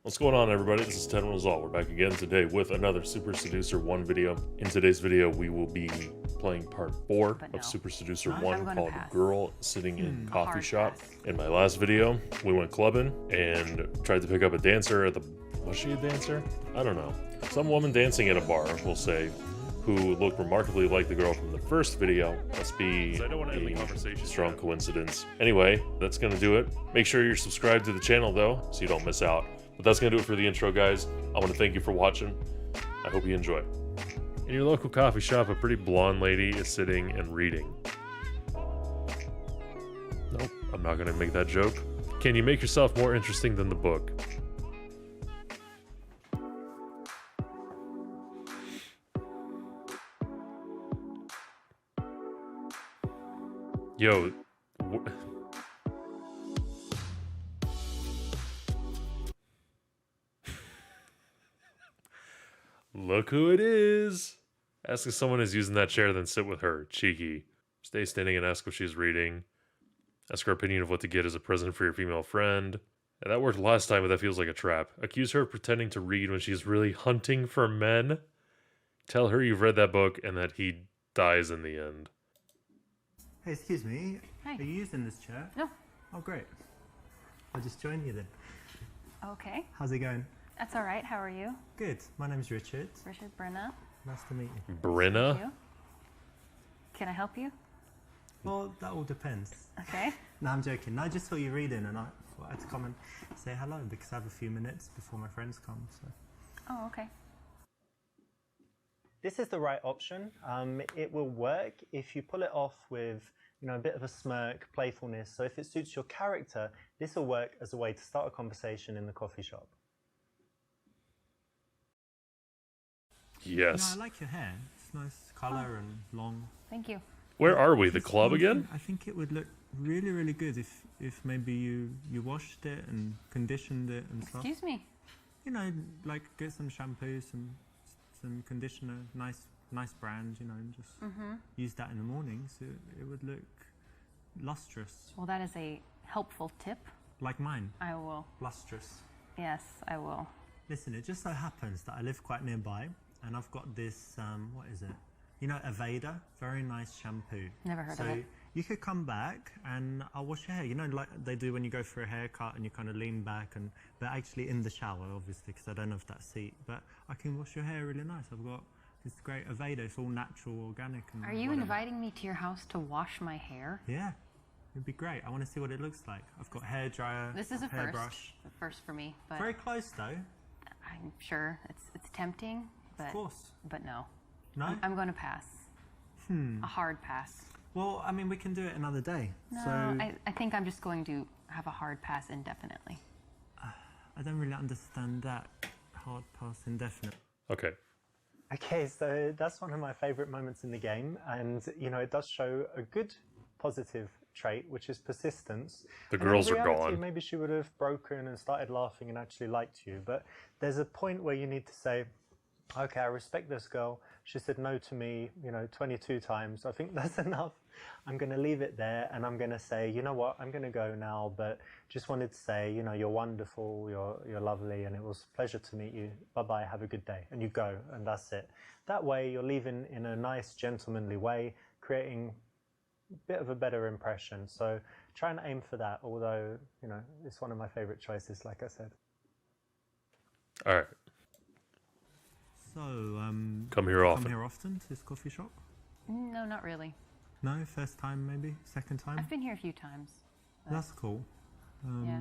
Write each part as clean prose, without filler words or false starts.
What's going on, everybody? This is 10 Rules All. We're back again today with another Super Seducer 1 video. In today's video, we will be playing part 4 of Super Seducer 1 called Girl Sitting in Coffee Shop. In my last video, we went clubbing and tried to pick up a dancer at the... Was she a dancer? I don't know. Some woman dancing at a bar, we'll say, who looked remarkably like the girl from the first video. Must be a strong coincidence. Anyway, that's gonna do it. Make sure you're subscribed to the channel, though, so you don't miss out. But that's going to do it for the intro, guys. I want to thank you for watching. I hope you enjoy. In your local coffee shop, a pretty blonde lady is sitting and reading. Nope, I'm not going to make that joke. Can you make yourself more interesting than the book? Yo, look who it is. Ask if someone is using that chair, then sit with her. Cheeky. Stay standing and ask if she's reading. Ask her opinion of what to get as a present for your female friend. And that worked last time, but that feels like a trap. Accuse her of pretending to read when she's really hunting for men. Tell her you've read that book and that he dies in the end. Hey, excuse me. Hi. Are you using this chair? No. Oh, great. I'll just join you then. Okay. How's it going? That's all right. How are you? Good. My name's Richard. Richard Brenna. Nice to meet you. Brenna? You. Can I help you? Well, that all depends. Okay. No, I'm joking. No, I just saw you reading and I thought I'd come and say hello because I have a few minutes before my friends come. So. Oh, okay. This is the right option. It will work if you pull it off with, a bit of a smirk, playfulness. So if it suits your character, this will work as a way to start a conversation in the coffee shop. Yes. I like your hair. It's nice colour and long. Thank you. Where are we? The club again? I think it would look really, really good if maybe you washed it and conditioned it and stuff. Excuse me. Like get some shampoo, some conditioner, nice brand, and just use that in the morning so it would look lustrous. Well, that is a helpful tip. Like mine. I will. Lustrous. Yes, I will. Listen, it just so happens that I live quite nearby and I've got this, what is it? Aveda, very nice shampoo. Never heard of it. So you could come back and I'll wash your hair, like they do when you go for a haircut and you kind of lean back, but actually in the shower, obviously, because I don't have that seat. But I can wash your hair really nice. I've got this great Aveda, it's all natural, organic. And Are you whatever. inviting me to your house to wash my hair? Yeah, it'd be great. I want to see what it looks like. I've got hair dryer, This is a hairbrush. first for me, but Very close though. I'm sure it's tempting. But, of course. But no. No? I'm going to pass. A hard pass. Well, I mean, we can do it another day. No, so I think I'm just going to have a hard pass indefinitely. I don't really understand that. Hard pass indefinite. Okay. Okay, so that's one of my favorite moments in the game, and it does show a good positive trait, which is persistence. The girls in are reality, gone. Maybe she would have broken and started laughing and actually liked you, but there's a point where you need to say, okay, I respect this girl. She said no to me, 22 times. I think that's enough. I'm going to leave it there and I'm going to say, you know what, I'm going to go now, but just wanted to say, you're wonderful, you're lovely, and it was a pleasure to meet you. Bye-bye, have a good day. And you go, and that's it. That way, you're leaving in a nice, gentlemanly way, creating a bit of a better impression. So try and aim for that, although, it's one of my favorite choices, like I said. All right. So, come here often. Come here often to this coffee shop? No, not really. No, first time maybe, second time? I've been here a few times. That's cool. Yeah.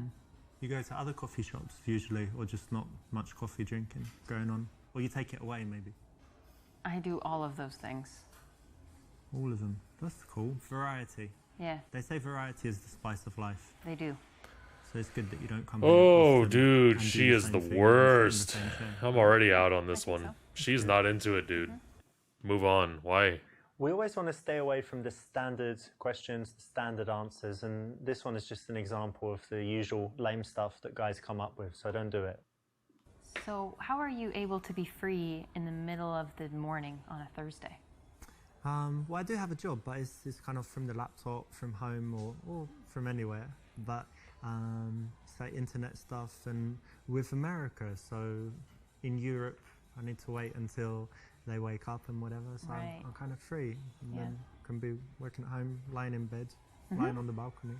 You go to other coffee shops usually, or just not much coffee drinking going on? Or you take it away maybe? I do all of those things. All of them. That's cool. Variety. Yeah. They say variety is the spice of life. They do. So it's good that you don't come Oh, here dude, and she do is the same thing worst. and sit in the same chair. I'm already out on this one. so. She's not into it, dude. Move on. Why? We always want to stay away from the standard questions, the standard answers, and this one is just an example of the usual lame stuff that guys come up with, so don't do it. So how are you able to be free in the middle of the morning on a Thursday? Well, I do have a job, but it's kind of from the laptop, from home, or from anywhere. But say internet stuff, and with America. So in Europe, I need to wait until they wake up and whatever. So Right. I'm kind of free, and Yeah. then can be working at home, lying in bed, lying on the balcony,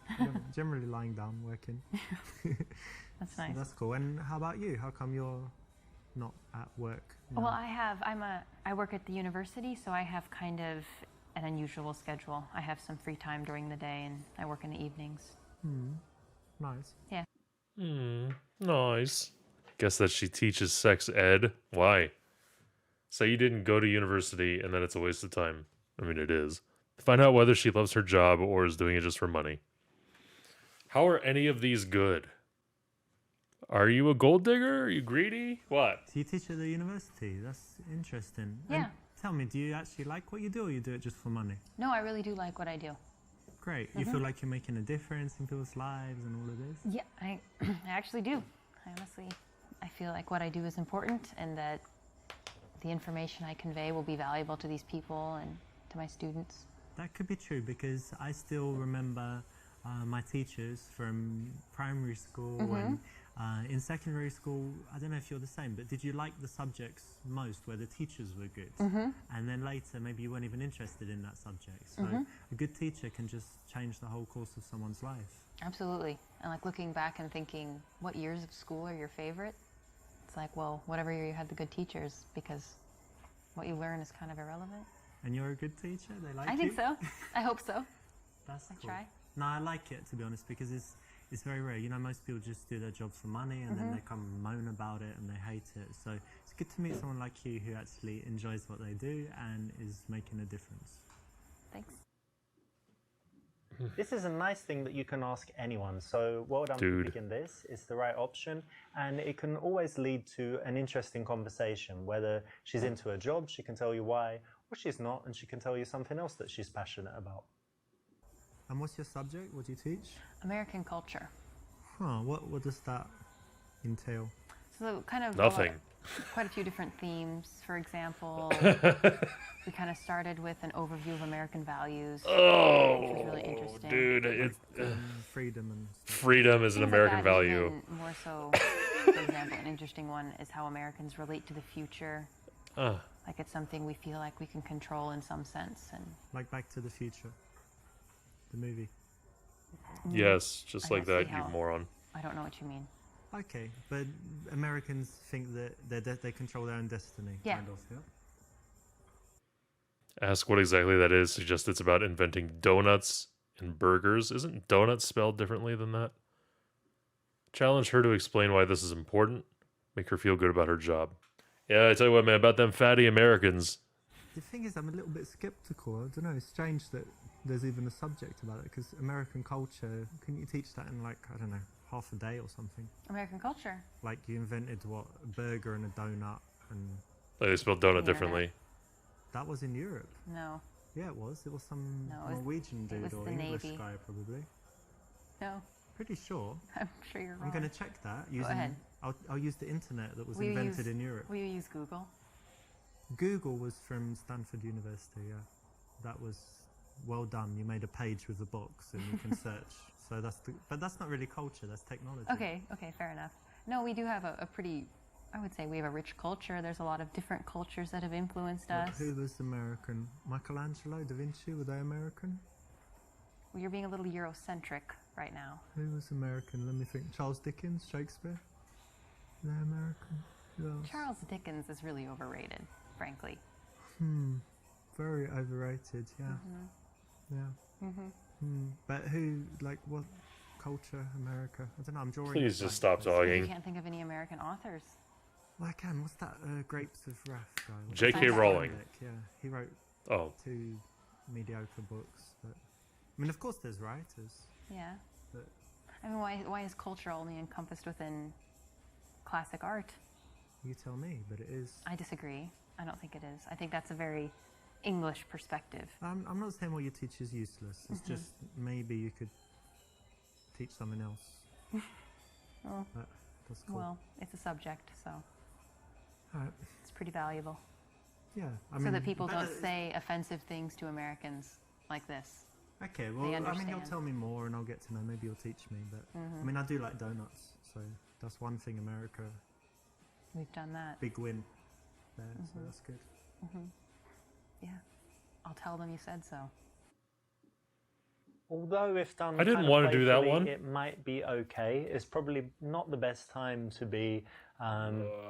generally lying down working. That's So nice. that's cool. And how about you? How come you're not at work now? Well, I work at the university, so I have kind of an unusual schedule. I have some free time during the day, and I work in the evenings. Nice. Yeah. Nice. Guess that she teaches sex ed. Why? Say you didn't go to university and then it's a waste of time. I mean, it is. Find out whether she loves her job or is doing it just for money. How are any of these good? Are you a gold digger? Are you greedy? What? So you teach at the university. That's interesting. Yeah. And tell me, do you actually like what you do, or you do it just for money? No, I really do like what I do. Great. You feel like you're making a difference in people's lives and all of this? Yeah, I actually do. I feel like what I do is important, and that the information I convey will be valuable to these people and to my students. That could be true, because I still remember my teachers from primary school and in secondary school. I don't know if you're the same, but did you like the subjects most where the teachers were good? And then later, maybe you weren't even interested in that subject. So a good teacher can just change the whole course of someone's life. Absolutely. And like looking back and thinking, what years of school are your favorite? It's like, well, whatever year you had the good teachers, because what you learn is kind of irrelevant. And you're a good teacher? They like you? I think so. I hope so. That's cool. Try. No, I like it, to be honest, because it's very rare. You know, most people just do their jobs for money, and then they come and moan about it and they hate it. So it's good to meet someone like you who actually enjoys what they do and is making a difference. Thanks. This is a nice thing that you can ask anyone. So well done for picking this. It's the right option, and it can always lead to an interesting conversation. Whether she's into a job, she can tell you why, or she's not, and she can tell you something else that she's passionate about. And what's your subject? What do you teach? American culture. Huh, what does that entail? So kind of Nothing. Quite a few different themes. For example, we kind of started with an overview of American values, which was really interesting. Dude, Freedom and stuff. freedom is an Things like American that, value. even more so, for example, an interesting one is how Americans relate to the future. Like it's something we feel like we can control in some sense. And Like Back to the Future, the movie. Yes, just I like don't see that, you how. moron. I don't know what you mean. Okay, but Americans think that they control their own destiny. Yeah. Kind of, yeah. Ask what exactly that is. Suggest it's about inventing donuts and burgers. Isn't donuts spelled differently than that? Challenge her to explain why this is important. Make her feel good about her job. Yeah, I tell you what, man, about them fatty Americans. The thing is, I'm a little bit skeptical. I don't know, it's strange that there's even a subject about it, because American culture, couldn't you teach that in, like, I don't know, half a day or something? American culture. Like, you invented, what, a burger and a donut, and Like they spelled donut Yeah. differently. that was in Europe. No. Yeah, it was. It was some No, it was- Norwegian it dude was or the English Navy. guy, probably. No. Pretty sure. I'm sure you're wrong. I'm going to check that. Using, ahead. I'll use the internet that was Will you invented use- in Europe. Will you use Google? Google was from Stanford University, yeah. That was well done. You made a page with a box and you can search. So but that's not really culture, that's technology. Okay, fair enough. No, we do have a pretty, I would say we have a rich culture. There's a lot of different cultures that have influenced But us. who was American? Michelangelo, Da Vinci, were they American? Well, you're being a little Eurocentric right now. Who was American? Let me think. Charles Dickens, Shakespeare? Were they American? Who else? Charles Dickens is really overrated, frankly. Very overrated, yeah. Yeah. But who, like, what culture, America? I don't know, I'm drawing... Please a just blank. stop You talking. can't think of any American authors. Well, I can. What's that Grapes of Wrath guy? What's J.K. that? Rowling. Yeah, he wrote Oh, 2 mediocre books. But I mean, of course there's writers. Yeah. But I mean, why is culture only encompassed within classic art? you tell me, but it is... I disagree. I don't think it is. I think that's a very English perspective. I'm not saying what you teach is useless. It's just maybe you could teach something else. Well, But that's cool. well, it's a subject, so All right. it's pretty valuable. Yeah. I So mean, that people don't better- say offensive things to Americans like this. Okay, well, they I mean, understand. you'll tell me more and I'll get to know. Maybe you'll teach me. But I mean, I do like donuts, so that's one thing America, We've done that. big win there, so that's good. Yeah. I'll tell them you said so. Although if done I didn't kind of want to do that playfully, one. it might be okay. It's probably not the best time to be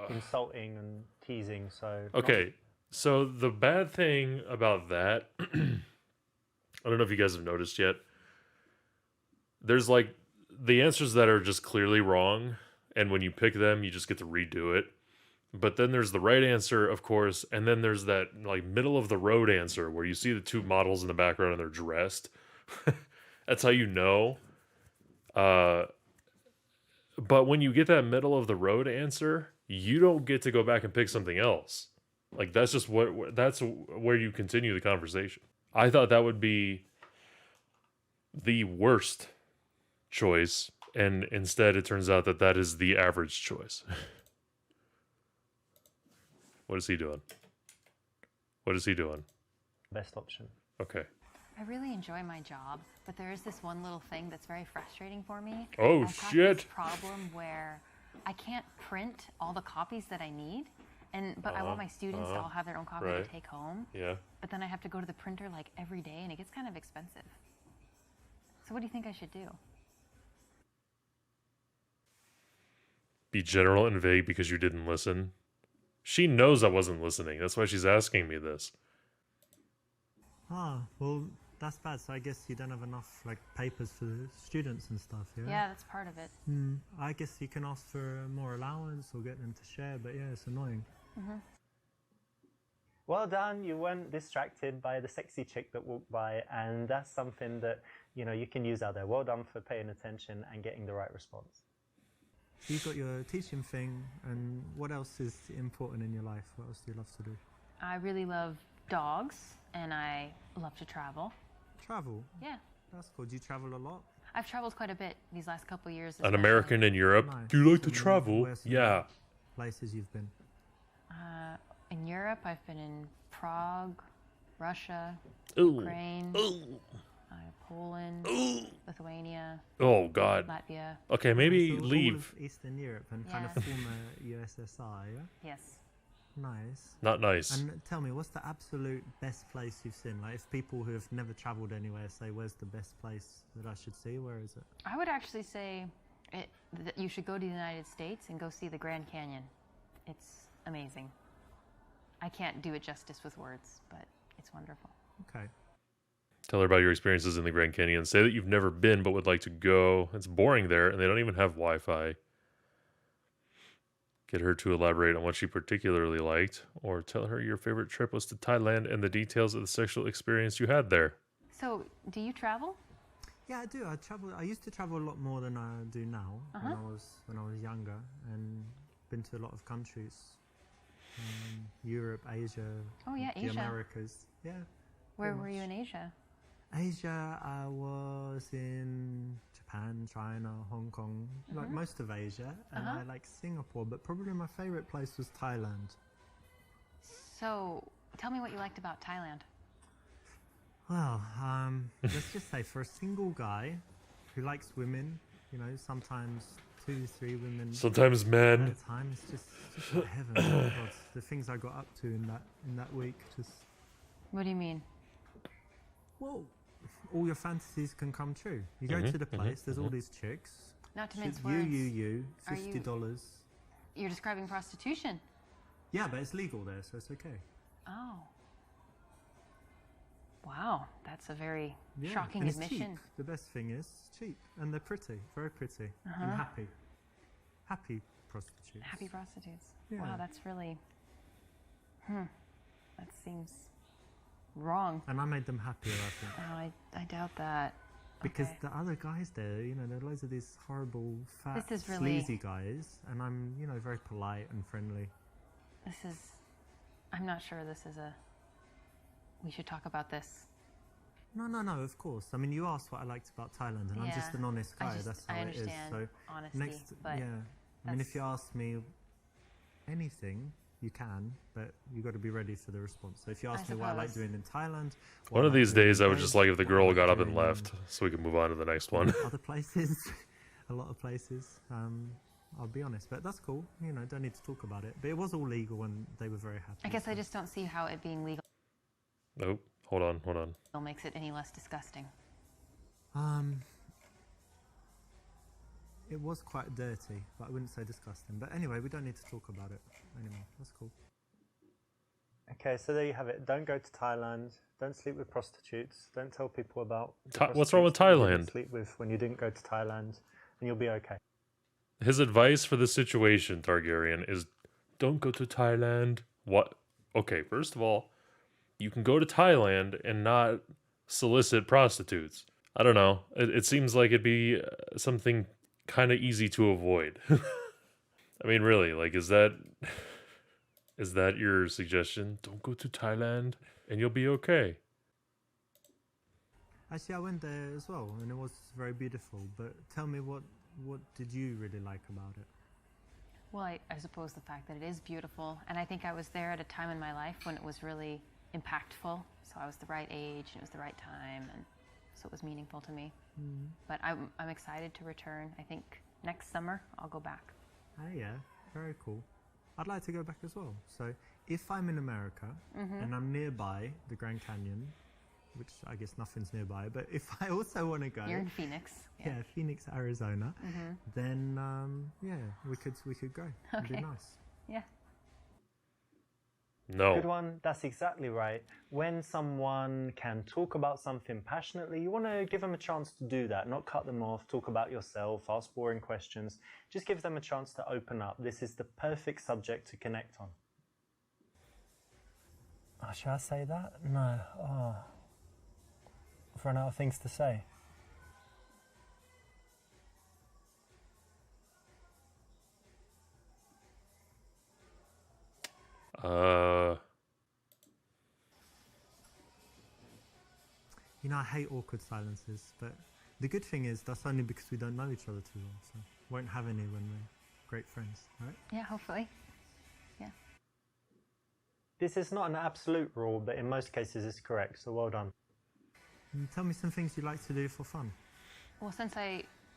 insulting and teasing. So Okay, so the bad thing about that, I don't know if you guys have noticed yet. There's like the answers that are just clearly wrong, and when you pick them, you just get to redo it. But then there's the right answer, of course, and then there's that like middle of the road answer where you see the two models in the background and they're dressed. That's how you know. But when you get that middle of the road answer, you don't get to go back and pick something else. Like that's just that's where you continue the conversation. I thought that would be the worst choice, and instead it turns out that that is the average choice. What is he doing? What is he doing? best option. Okay. I really enjoy my job, but there is this one little thing that's very frustrating for me. Oh, I've got shit. this problem where I can't print all the copies that I need, but I want my students to all have their own copy Right. to take home. Yeah. But then I have to go to the printer like every day, and it gets kind of expensive. So what do you think I should do? Be general and vague because you didn't listen. She knows I wasn't listening. That's why she's asking me this. Ah, well, that's bad. So I guess you don't have enough like papers for the students and stuff. Yeah. Yeah, that's part of it. I guess you can ask for more allowance or get them to share, but yeah, it's annoying. Well done. You weren't distracted by the sexy chick that walked by, and that's something that you can use out there. Well done for paying attention and getting the right response. You've got your teaching thing, and what else is important in your life? What else do you love to do? I really love dogs, and I love to travel. Travel. Yeah. That's cool. Do you travel a lot? I've traveled quite a bit these last couple of years. An especially. American in Europe. Nice. Do you like to So travel? where's some Yeah. places you've been? In Europe, I've been in Prague, Russia, Ooh. Ukraine, Ooh. Poland, Ooh. Lithuania, Oh, God. Latvia. Okay, maybe So all leave. of Eastern Europe and kind of Yeah. former USSR, yeah? Yes. Nice. Not nice. And tell me, what's the absolute best place you've seen? Like, if people who have never travelled anywhere say, where's the best place that I should see? Where is it? I would actually say that you should go to the United States and go see the Grand Canyon. It's amazing. I can't do it justice with words, but it's wonderful. Okay. Tell her about your experiences in the Grand Canyon. Say that you've never been but would like to go. It's boring there, and they don't even have Wi-Fi. Get her to elaborate on what she particularly liked, or tell her your favorite trip was to Thailand and the details of the sexual experience you had there. So, do you travel? Yeah, I do. I travel. I used to travel a lot more than I do now. When I was younger, and been to a lot of countries, Europe, Asia. Oh, yeah, the Asia. Americas. Yeah. Where pretty were you much. in Asia? Asia, I was in Japan, China, Hong Kong, like most of Asia, and I like Singapore, but probably my favorite place was Thailand. So, tell me what you liked about Thailand. Well, let's just say for a single guy who likes women, sometimes 2, 3 women Sometimes at men. a time, it's just like heaven. Oh my God, the things I got up to in that week, just What do you mean? well, all your fantasies can come true. You go to the place, there's all these chicks. Not to mince You, words. Are $50. You're describing prostitution. Yeah, but it's legal there, so it's okay. Oh. Wow, that's a very Yeah, shocking and it's admission. cheap. The best thing is it's cheap, and they're pretty, very pretty, and happy. Happy prostitutes. Happy prostitutes. Yeah. Wow, that's really. That seems wrong. And I made them happier, I think. Oh, I doubt that. Because Okay. the other guys there, there are loads of these horrible, fat, This is really- sleazy guys, and I'm, very polite and friendly. I'm not sure this is we should talk about this. No, of course. I mean, you asked what I liked about Thailand, and I'm just Yeah. an honest guy. That's how I it is. understand So honesty, next, but yeah. I mean, if that's- you ask me anything, you can, but you got to be ready for the response. So if you ask I me what I like suppose. doing in Thailand, One of these days, I would just like if the girl what I got like up and doing in, left, so we can move on to the next one. other places, a lot of places. I'll be honest, but that's cool. You know, don't need to talk about it. But it was all legal, and they were very happy. I guess I just don't see how it being legal Nope. Hold on. makes it any less disgusting. It was quite dirty, but I wouldn't say disgusting. But anyway, we don't need to talk about it anymore. That's cool. Okay, so there you have it. Don't go to Thailand. Don't sleep with prostitutes. Don't tell people about What's wrong with prostitutes that you didn't Thailand? sleep with when you didn't go to Thailand, and you'll be okay. His advice for the situation, Targaryen, is don't go to Thailand. What? Okay, first of all, you can go to Thailand and not solicit prostitutes. I don't know. It seems like it'd be something kind of easy to avoid. I mean, really, like, is that your suggestion? Don't go to Thailand and you'll be okay. Actually, I went there as well, and it was very beautiful. But tell me, what did you really like about it? Well, I suppose the fact that it is beautiful, and I think I was there at a time in my life when it was really impactful. So I was the right age, and it was the right time, and so it was meaningful to me. But I'm excited to return. I think next summer I'll go back. Oh yeah, very cool. I'd like to go back as well. So if I'm in America and I'm nearby the Grand Canyon, which I guess nothing's nearby, but if I also want to go, You're in Phoenix. yeah, Phoenix, Arizona, then yeah, we could go. It'd be Okay. nice. Yeah. No. Good one. That's exactly right. When someone can talk about something passionately, you want to give them a chance to do that, not cut them off, talk about yourself, ask boring questions. Just give them a chance to open up. This is the perfect subject to connect on. Oh, should I say that? No. Oh. I've run out of things to say. You know, I hate awkward silences, but the good thing is that's only because we don't know each other too well, so won't have any when we're great friends, right? Yeah, hopefully. Yeah. This is not an absolute rule, but in most cases it's correct, so well done. Tell me some things you like to do for fun. Well,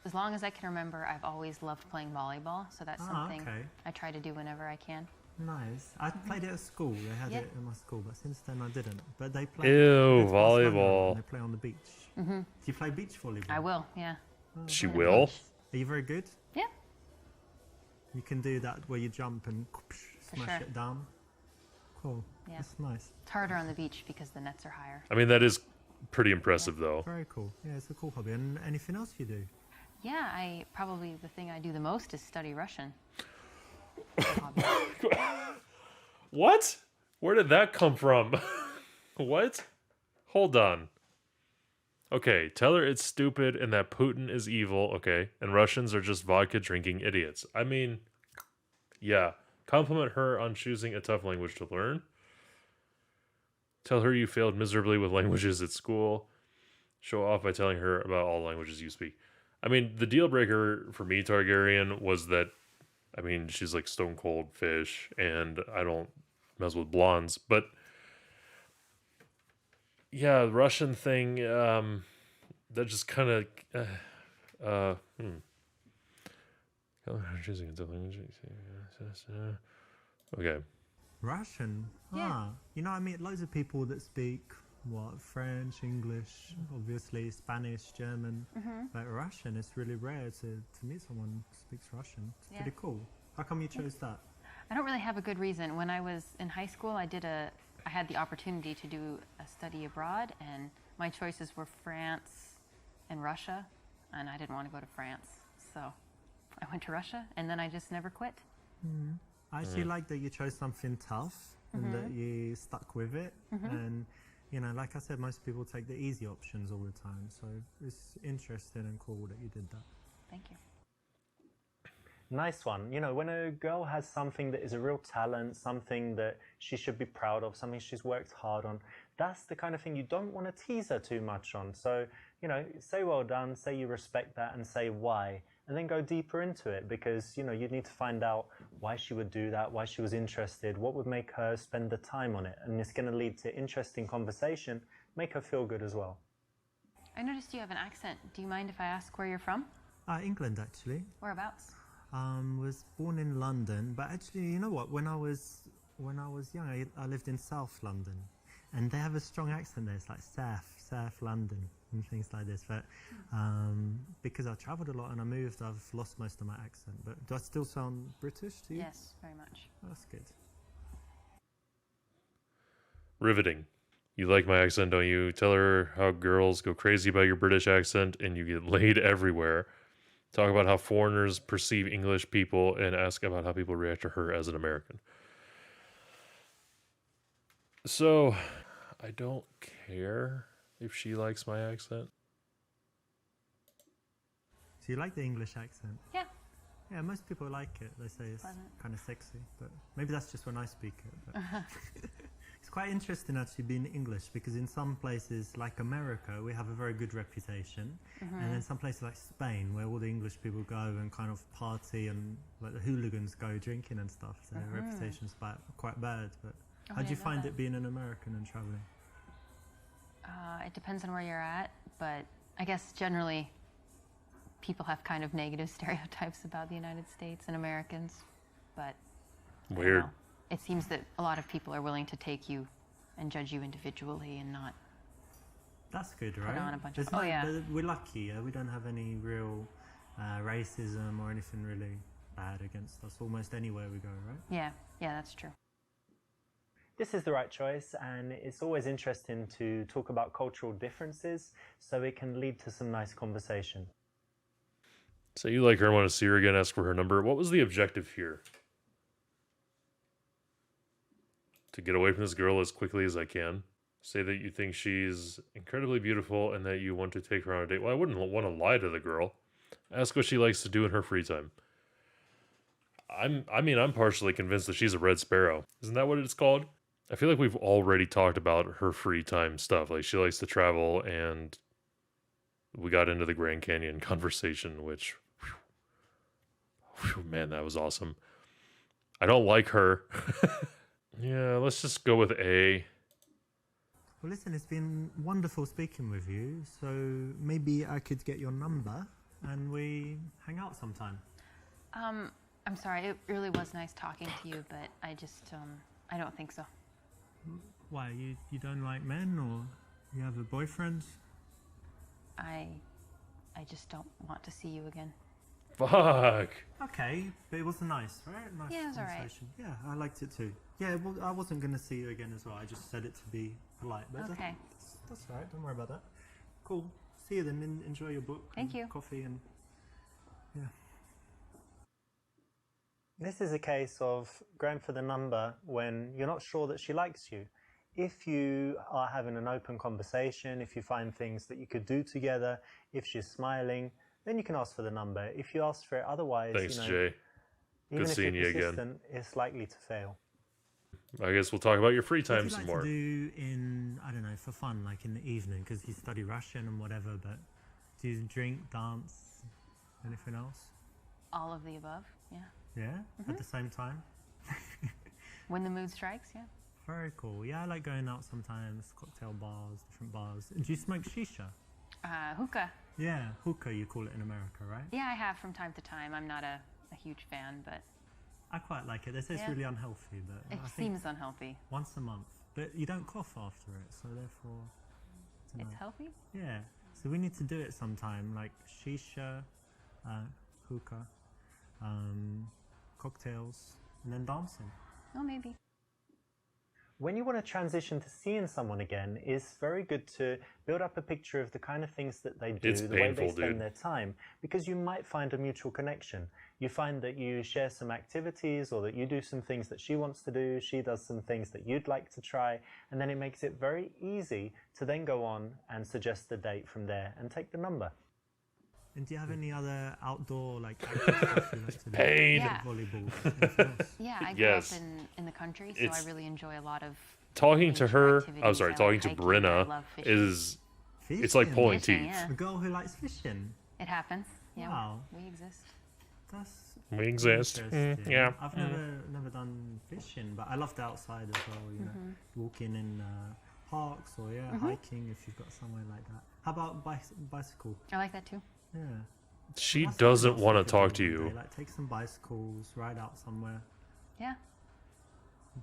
as long as I can remember, I've always loved playing volleyball, so that's something okay. I try to do whenever I can. Nice. I played it at school. They had Yeah. it in my school, but since then I didn't. But they play. Ew, it's Barcelona, volleyball. and they play on the beach. Do you play beach volleyball? I will, yeah. She will? Are you very good? Yeah. You can do that where you jump and smash sure. it down. Cool. Yeah. That's nice. It's harder on the beach because the nets are higher. I mean, that is pretty impressive, though. Very cool. Yeah, it's a cool hobby. And anything else you do? Yeah, probably the thing I do the most is study Russian. What? Where did that come from? What? Hold on. Okay, tell her it's stupid and that Putin is evil, okay, and Russians are just vodka drinking idiots. I mean, yeah. Compliment her on choosing a tough language to learn. Tell her you failed miserably with languages at school. Show off by telling her about all languages you speak. I mean, the deal breaker for me, Targaryen, was that, I mean, she's like stone cold fish, and I don't mess with blondes, but yeah, the Russian thing, that just kind of, Okay. Russian? Yeah. Ah. You know, I meet loads of people that speak, French, English, obviously, Spanish, German. But Russian, it's really rare to meet someone who speaks Russian. It's Yeah. pretty cool. How come you chose that? I don't really have a good reason. When I was in high school, I had the opportunity to do a study abroad, and my choices were France and Russia, and I didn't want to go to France, so I went to Russia, and then I just never quit. I actually like that you chose something tough and that you stuck with it. And, you know, like I said, most people take the easy options all the time. So it's interesting and cool that you did that. Thank you. Nice one. You know, when a girl has something that is a real talent, something that she should be proud of, something she's worked hard on, that's the kind of thing you don't want to tease her too much on. So, you know, say well done, say you respect that, and say why. and then go deeper into it, because you need to find out why she would do that, why she was interested, what would make her spend the time on it, and it's going to lead to interesting conversation, make her feel good as well. I noticed you have an accent. Do you mind if I ask where you're from? England, actually. Whereabouts? Was born in London, but actually, you know what? When I was young, I lived in South London, and they have a strong accent there. It's like South London and things like this. But because I travelled a lot and I moved, I've lost most of my accent. But do I still sound British to you? Yes, very much. That's good. Riveting. You like my accent, don't you? Tell her how girls go crazy about your British accent and you get laid everywhere. Talk about how foreigners perceive English people and ask about how people react to her as an American. So, I don't care if she likes my accent. So you like the English accent? Yeah. Yeah, most people like it. They say it's kind of sexy, but maybe that's just when I speak it. But it's quite interesting actually being English, because in some places like America, we have a very good reputation. And then some places like Spain, where all the English people go and kind of party and like the hooligans go drinking and stuff, so their reputation's quite bad. But how do you find it being an American and traveling? It depends on where you're at, but I guess generally people have kind of negative stereotypes about the United States and Americans, but Weird. It seems that a lot of people are willing to take you and judge you individually and not. That's good, right? On a bunch of, we're lucky. We don't have any real racism or anything really bad against us almost anywhere we go, right? Yeah, that's true. This is the right choice, and it's always interesting to talk about cultural differences so it can lead to some nice conversation. So you like her and want to see her again, ask for her number. What was the objective here? To get away from this girl as quickly as I can. Say that you think she's incredibly beautiful and that you want to take her on a date. Well, I wouldn't want to lie to the girl. Ask what she likes to do in her free time. I'm partially convinced that she's a red sparrow. Isn't that what it's called? I feel like we've already talked about her free time stuff. Like, she likes to travel, and we got into the Grand Canyon conversation, which, man, that was awesome. I don't like her. Yeah, let's just go with A. Well, listen, it's been wonderful speaking with you, so maybe I could get your number and we hang out sometime. I'm sorry, it really was nice talking to you, but I just, I don't think so. Why, you don't like men, or you have a boyfriend? I just don't want to see you again. Fuck. Okay, but it was nice, right? Nice Yeah, it was alright. conversation. Yeah, I liked it too. Yeah, well, I wasn't going to see you again as well. I just said it to be polite. But Okay. That's all right. Don't worry about that. Cool. See you then. Enjoy your book. Thank you. Coffee and yeah. This is a case of going for the number when you're not sure that she likes you. If you are having an open conversation, if you find things that you could do together, if she's smiling, then you can ask for the number. If you ask for it otherwise, Thanks, Jay. even Good if seeing you're you again. persistent, it's likely to fail. I guess we'll talk about your free What time do you some like more. to do in, I don't know, for fun, like in the evening, because you study Russian and whatever, but do you drink, dance, anything else? All of the above, yeah. Yeah? At the same time? When the mood strikes, yeah. Very cool. Yeah, I like going out sometimes, cocktail bars, different bars. Do you smoke shisha? Hookah. Yeah, hookah you call it in America, right? Yeah, I have from time to time. I'm not a huge fan, but I quite like it. They say it's Yeah. really unhealthy, but it I think seems unhealthy. once a month. But you don't cough after it, so therefore, I don't It's know. healthy? Yeah. So we need to do it sometime, like shisha, hookah, cocktails, and then dancing. Oh, maybe. When you want to transition to seeing someone again, it's very good to build up a picture of the kind of things that they do, It's the way they painful, spend dude. their time, because you might find a mutual connection. You find that you share some activities, or that you do some things that she wants to do, she does some things that you'd like to try, and then it makes it very easy to then go on and suggest a date from there and take the number. And do you have any other outdoor, like, active stuff you like to do? Pain. Yeah. Volleyball, anything else? Yeah, I grew Yes. up in the country, so It's- I really enjoy a lot of Talking to nature her, activities. I'm sorry, I talking like to hiking, I Brenna love fishing. is, it's like Fishing? pulling Fishing, teeth. yeah. A girl who likes fishing. It happens. Yeah, Wow. we exist. That's We exist. interesting. Yeah. I've never done fishing, but I love the outside as well. You know, walking in parks or hiking if you've got somewhere like that. How about bicycle? I like that too. Yeah. She That's doesn't something want to else I talk could to do one you. day, like take some bicycles, ride out somewhere. Yeah,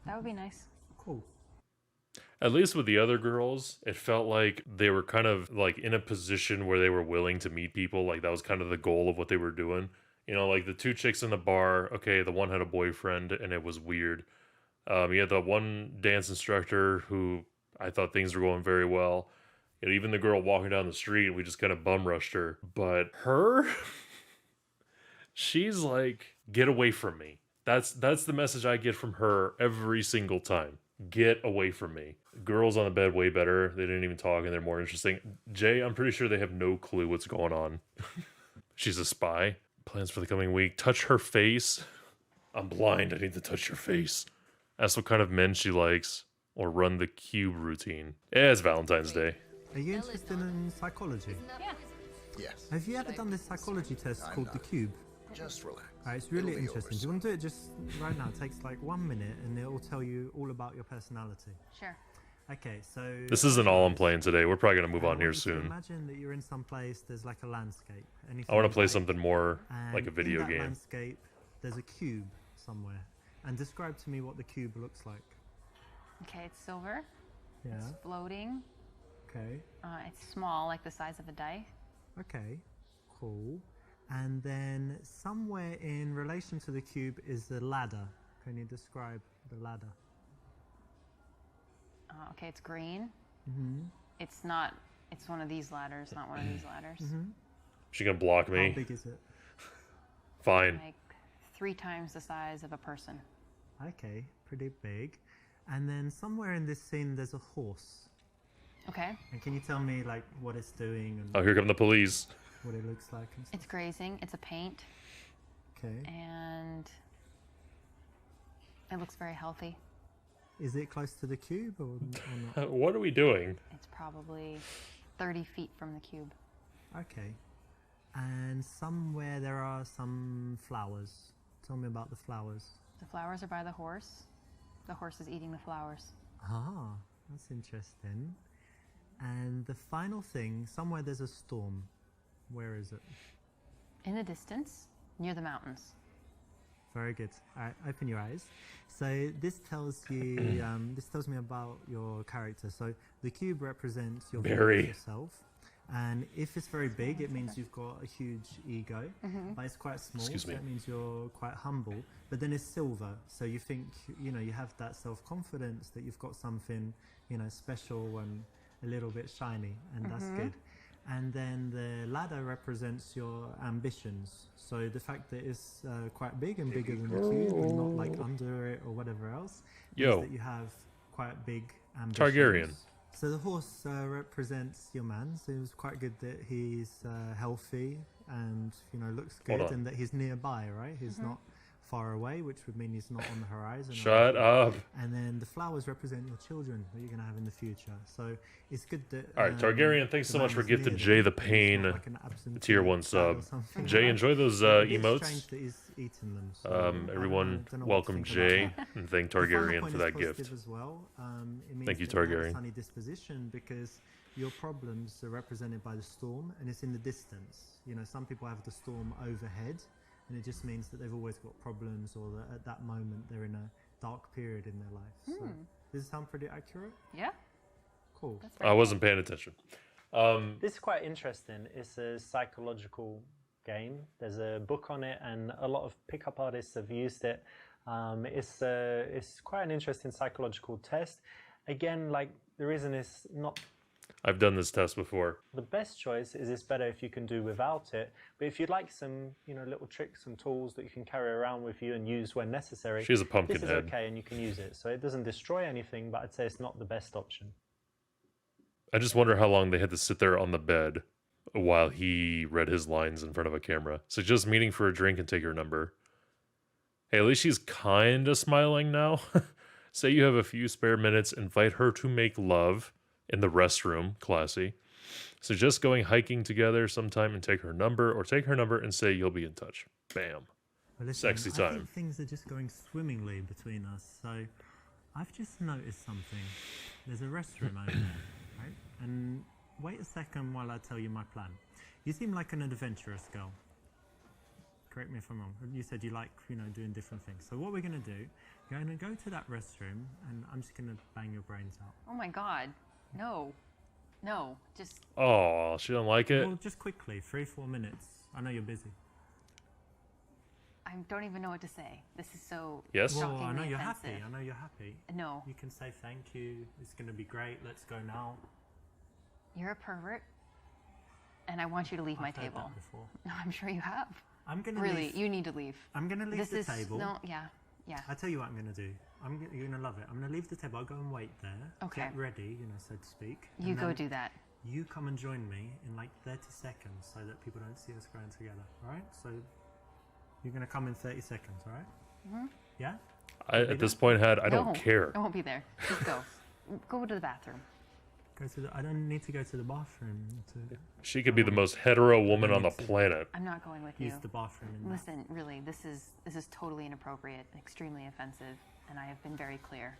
that would be nice. Cool. At least with the other girls, it felt like they were kind of like in a position where they were willing to meet people. Like that was kind of the goal of what they were doing. You know, like the two chicks in the bar, okay, the one had a boyfriend and it was weird. You had the one dance instructor who I thought things were going very well. And even the girl walking down the street, we just kind of bum rushed her. But her, she's like, get away from me. That's the message I get from her every single time. Get away from me. Girls on the bed way better. They didn't even talk and they're more interesting. Jay, I'm pretty sure they have no clue what's going on. She's a spy. Plans for the coming week. Touch her face. I'm blind. I need to touch your face. Ask what kind of men she likes. Or run the cube routine. Yeah, it's Valentine's Day. Are you interested in psychology? Yeah. Yes. Have you ever done this psychology test called the Cube? Just relax. It's really It'll be over interesting. Do you want to do it just right now? It takes like 1 minute and it will tell you all about your personality. Sure. Okay, so... This isn't all I'm playing today. We're probably going to move I on here want you to soon. Imagine that you're in some place, there's like a landscape. I want to play like, something more and like a video in that game. landscape, there's a cube somewhere. And describe to me what the cube looks like. Okay, it's silver. Yeah, It's floating. okay, It's small, like the size of a die. okay, cool. And then somewhere in relation to the cube is the ladder. Can you describe the ladder? Okay, it's green. Mm-hmm. It's not. It's one of these ladders, not one of these ladders. She gonna block How me? big is it? Fine. Like 3 times the size of a person. Okay, pretty big. And then somewhere in this scene there's a horse. Okay. And can you tell me like what it's doing and Oh, here come the police. what it looks like and stuff? It's grazing. It's a paint, Okay. and it looks very healthy. Is it close to the cube or not? What are we doing? It's probably 30 feet from the cube. Okay. And somewhere there are some flowers. Tell me about the flowers. The flowers are by the horse. The horse is eating the flowers. Ah, that's interesting. And the final thing, somewhere there's a storm. Where is it? In the distance, near the mountains. Very good. All right, open your eyes. So this tells you, this tells me about your character. So the cube represents your view of Very. yourself. And if it's very big, it means you've got a huge ego. But it's quite small, Excuse so me. that means you're quite humble. But then it's silver, so you think, you know, you have that self-confidence that you've got something, you know, special and a little bit shiny, and that's good. And then the ladder represents your ambitions. So the fact that it's quite big and bigger than the cube and not like under it or whatever else, Yo. means that you have quite big ambitions. Targaryen. So the horse represents your man, so it was quite good that he's healthy and, you know, looks Hold good on. and that he's nearby, right? He's not far away, which would mean he's not on the horizon. or Shut anything. up. And then the flowers represent your children that you're going to have in the future. So it's good that... All right, Targaryen, thanks the so much man for is gifting near Jay them, the and he's not Pain like an absentee tier 1 dad sub. or something Jay, like enjoy those that. It's emotes. strange that he's eating them. So I don't Everyone, know what welcome to think about Jay that. and thank The final Targaryen point for is that positive gift. as well. It means Thank you, that have a Targaryen. sunny disposition because your problems are represented by the storm and it's in the distance. You know, some people have the storm overhead and it just means that they've always got problems or that at that moment they're in a dark period in their life. So does it sound pretty accurate? Yeah, Cool. that's I wasn't paying attention. This is quite interesting. It's a psychological game. There's a book on it, and a lot of pickup artists have used it. It's quite an interesting psychological test. Again, like the reason is not I've done this test before. the best choice. Is it's better if you can do without it. But if you'd like some, you know, little tricks and tools that you can carry around with you and use when necessary, She has a pumpkin this is head. okay, and you can use it. So it doesn't destroy anything, but I'd say it's not the best option. I just wonder how long they had to sit there on the bed while he read his lines in front of a camera. Suggest meeting for a drink and take her number. Hey, at least she's kind of smiling now. Say you have a few spare minutes, invite her to make love in the restroom. Classy. Suggest going hiking together sometime and take her number, or take her number and say you'll be in touch. Bam. Well, listen, Sexy I time. think things are just going swimmingly between us, so I've just noticed something. There's a restroom over there, right? And wait a second while I tell you my plan. You seem like an adventurous girl. Correct me if I'm wrong. You said you like, doing different things. So what we're going to do, you're going to go to that restroom, and I'm just going to bang your brains out. Oh my God. No. No. Just. Oh, she don't like it? Well, just quickly, 3-4 minutes. I know you're busy. I don't even know what to say. This is so Yes? Well, shockingly I know you're offensive. happy. I know you're happy. No. You can say thank you. It's going to be great. Let's go now. You're a pervert, and I want you to leave my I've heard table. that before. No, I'm sure you have. I'm going to Really, leave. you need to leave. I'm going to leave the table. No, yeah. I tell you what I'm going to do. You're going to love it. I'm going to leave the table. I'll go and wait there. Okay. Get ready, so to speak. You and go then do that. You come and join me in like 30 seconds so that people don't see us going together. All right? So you're going to come in 30 seconds, all right? Mm-hmm. Yeah? At this point, I No, don't care. I won't be there. Just go. Go to the bathroom. I don't need to go to the bathroom to She could be the most hetero woman on the planet. I'm not going with you. use the bathroom. In Listen, really, this is totally inappropriate, extremely offensive, and I have been very clear.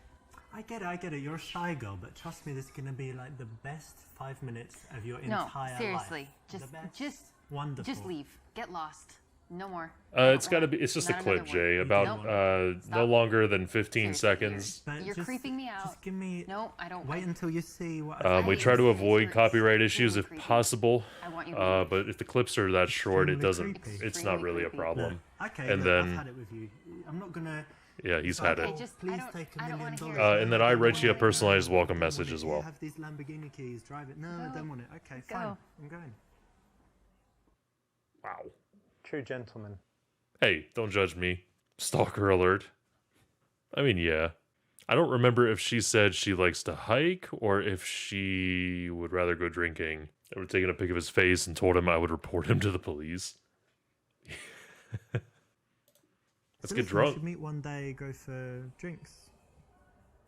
I get it. You're a shy girl, but trust me, this is going to be like the best 5 minutes of your entire life. No, seriously, The best. just Wonderful. Just leave. Get lost. No more. It's got to be. It's just a Not clip, another Jay. one. About no Stop. longer than 15 Seriously, seconds. But You're creeping me out. Just give me. No, I don't. Wait until you see what. We try to avoid copyright issues if possible. I want you to leave. But if the clips are that short, it Extremely doesn't. creepy. It's not really a Extremely problem. Okay, And look, then- I've had it with you. I'm not gonna. Yeah, he's had Okay, it. just Please I don't, take $1 I don't million want to hear it. And then I write you a personalized welcome message as well. You have these Lamborghini keys. Drive it. No, I don't want it. Okay, Go. fine. I'm going. Wow. True gentleman. Hey, don't judge me. Stalker alert. I mean, yeah. I don't remember if she said she likes to hike or if she would rather go drinking. I would have taken a pic of his face and told him I would report him to the police. Let's So get listen, we drunk. should meet one day. Go for drinks.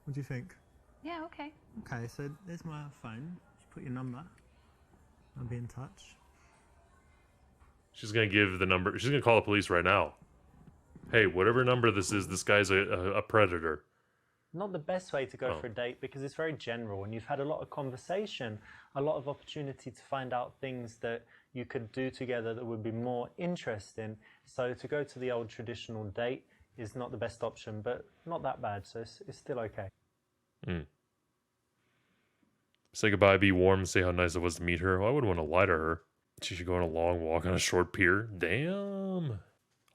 What do you think? Yeah, okay. Okay, so there's my phone. Just put your number. I'll be in touch. She's going to give the number. She's going to call the police right now. Hey, whatever number this is, this guy's a predator. Not the best way to go Oh. for a date because it's very general and you've had a lot of conversation, a lot of opportunity to find out things that you could do together that would be more interesting. So to go to the old traditional date is not the best option, but not that bad, so it's still okay. Say goodbye, be warm, say how nice it was to meet her. Well, I wouldn't want to lie to her. She should go on a long walk on a short pier. Damn.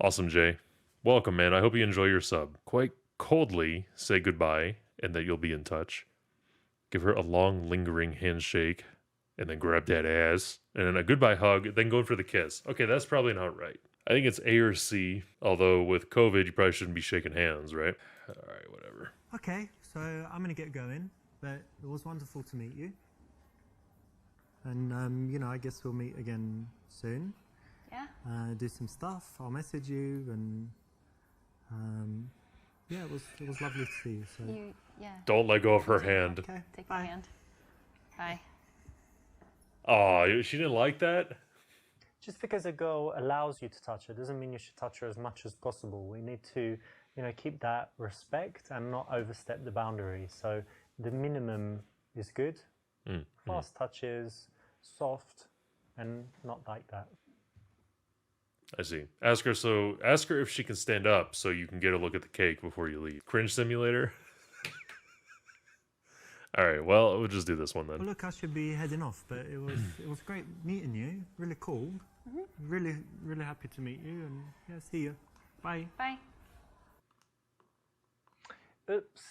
Awesome, Jay. Welcome, man. I hope you enjoy your sub. Quite coldly say goodbye and that you'll be in touch. Give her a long, lingering handshake and then grab that ass. And then a goodbye hug, then go for the kiss. Okay, that's probably not right. I think it's A or C, although with COVID, you probably shouldn't be shaking hands, right? All right, whatever. Okay, so I'm gonna get going. But it was wonderful to meet you. And I guess we'll meet again soon. Yeah. Do some stuff. I'll message you, and yeah, it was lovely to see you. So Yeah. Don't let go of her hand. okay, Take bye. my hand. Bye. Oh, she didn't like that? Just because a girl allows you to touch her doesn't mean you should touch her as much as possible. We need to, keep that respect and not overstep the boundary. So the minimum is good. Fast touches, soft, and not like that. I see. Ask her if she can stand up so you can get a look at the cake before you leave. Cringe simulator? All right, well, we'll just do this one Well, then. look, I should be heading off, but it was great meeting you. Really cool. Really, really happy to meet you, and yeah, see you. Bye. Bye. Oops,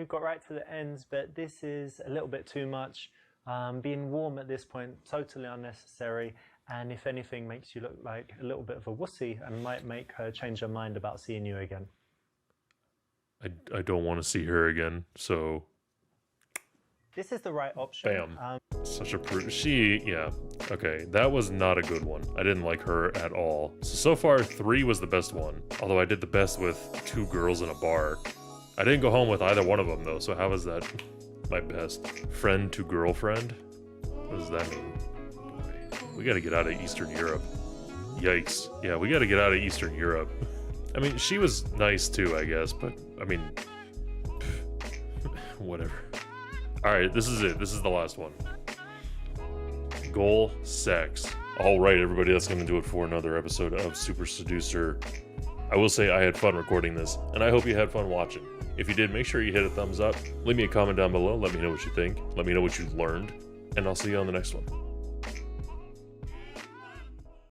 got right to the ends, but this is a little bit too much. Being warm at this point, totally unnecessary, and if anything, makes you look like a little bit of a wussy and might make her change her mind about seeing you again. I don't want to see her again, so This is the right option. bam. Such a prude. Yeah. Okay, that was not a good one. I didn't like her at all. So far, 3 was the best one. Although I did the best with 2 girls in a bar. I didn't go home with either one of them, though, so how was that my best? Friend to girlfriend? What does that mean? We gotta get out of Eastern Europe. Yikes. Yeah, we gotta get out of Eastern Europe. I mean, she was nice too, I guess, but, I mean, whatever. Alright, this is it. This is the last one. Goal, sex. Alright, everybody, that's gonna do it for another episode of Super Seducer. I will say I had fun recording this, and I hope you had fun watching. If you did, make sure you hit a thumbs up. Leave me a comment down below. Let me know what you think. Let me know what you learned. And I'll see you on the next one.